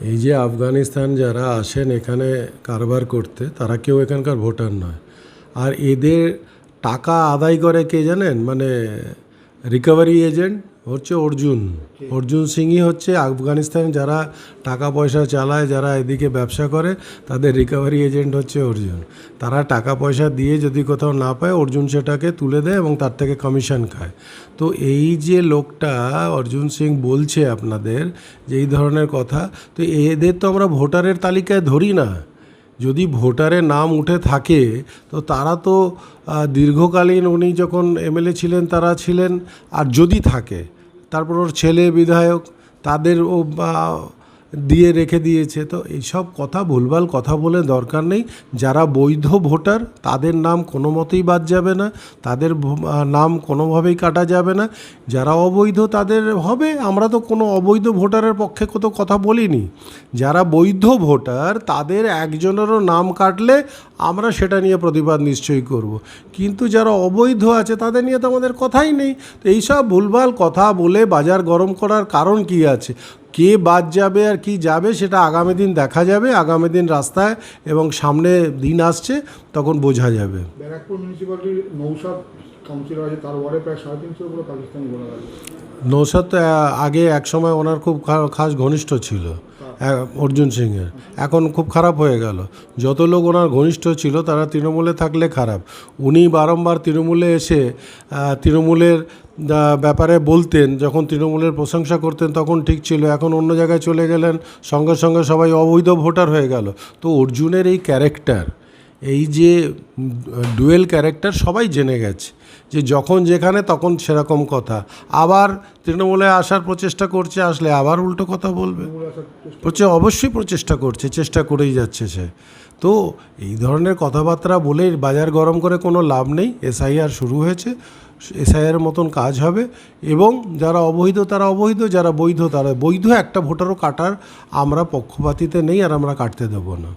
এই যে আফগানিস্তান যারা আসেন এখানে কারবার করতে, তারা কেউ এখানকার ভোটার নয়। আর এদের টাকা আদায় করে কে জানেন? মানে রিকভারি এজেন্ট হচ্ছে অর্জুন সিংই হচ্ছে আফগানিস্তানে যারা টাকা পয়সা চালায়, যারা এদিকে ব্যবসা করে, তাদের রিকভারি এজেন্ট হচ্ছে অর্জুন। তারা টাকা পয়সা দিয়ে যদি কোথাও না পায়, অর্জুন সেটাকে তুলে দেয় এবং তার থেকে কমিশন খায়। তো এই যে লোকটা অর্জুন সিং বলছে আপনাদের যে এই ধরনের কথা, তো এদের তো আমরা ভোটারের তালিকায় ধরি না। যদি ভোটারের নাম উঠে থাকে তো তারা তো দীর্ঘকালীন, উনি যখন এমএলএ ছিলেন তারা ছিলেন, আর যদি থাকে তারপর ওর ছেলে বিধায়ক, তাদের ও দিয়ে রেখে দিয়েছে। তো এইসব কথা ভুলভাল কথা বলে দরকার নেই। যারা বৈধ ভোটার তাদের নাম কোনো মতেই বাদ যাবে না, তাদের নাম কোনোভাবেই কাটা যাবে না। যারা অবৈধ তাদের হবে, আমরা তো কোনো অবৈধ ভোটারের পক্ষে কত কথা বলিনি। যারা বৈধ ভোটার তাদের একজনেরও নাম কাটলে আমরা সেটা নিয়ে প্রতিবাদ নিশ্চয়ই করব। কিন্তু যারা অবৈধ আছে তাদের নিয়ে তো আমাদের কথাই নেই। তো এইসব ভুলভাল কথা বলে বাজার গরম করার কারণ কি আছে? কে বাদ যাবে আর কি যাবে সেটা আগামী দিন দেখা যাবে। আগামী দিন রাস্তায় এবং সামনে দিন আসছে, তখন বোঝা যাবে। ব্যারাকপুর মিউনিসিপ্যালিটির নৌসাদ কাউন্সিলর আছে, তার ওয়ার্ডে প্রায় 350 উপরে পাকিস্তানি ভোটার আছে। নৌসাদ তো আগে একসময় ওনার খুব খাস ঘনিষ্ঠ ছিল অর্জুন সিংয়ের, এখন খুব খারাপ হয়ে গেল। যত লোক ওনার ঘনিষ্ঠ ছিল তারা তৃণমূলে থাকলে খারাপ। উনি বারংবার তৃণমূলে এসে তৃণমূলের ব্যাপারে বলতেন, যখন তৃণমূলের প্রশংসা করতেন তখন ঠিক ছিল। এখন অন্য জায়গায় চলে গেলেন, সঙ্গে সঙ্গে সবাই অবৈধ ভোটার হয়ে গেল। তো অর্জুনের এই ক্যারেক্টার, এই যে ডুয়েল ক্যারেক্টার সবাই জেনে গেছে, যে যখন যেখানে তখন সেরকম কথা। আবার তৃণমূলে আসার প্রচেষ্টা করছে, আসলে আবার উল্টো কথা বলবে। অবশ্যই প্রচেষ্টা করছে, চেষ্টা করেই যাচ্ছে সে। তো এই ধরনের কথাবার্তা বলে বাজার গরম করে কোনো লাভ নেই। এসআইআর শুরু হয়েছে, এসআইআর মতন কাজ হবে, এবং যারা অবৈধ তারা অবৈধ, যারা বৈধ তারা বৈধ। একটা ভোটারও কাটার আমরা পক্ষপাতিতে নেই, আর আমরা কাটতে দেবো না।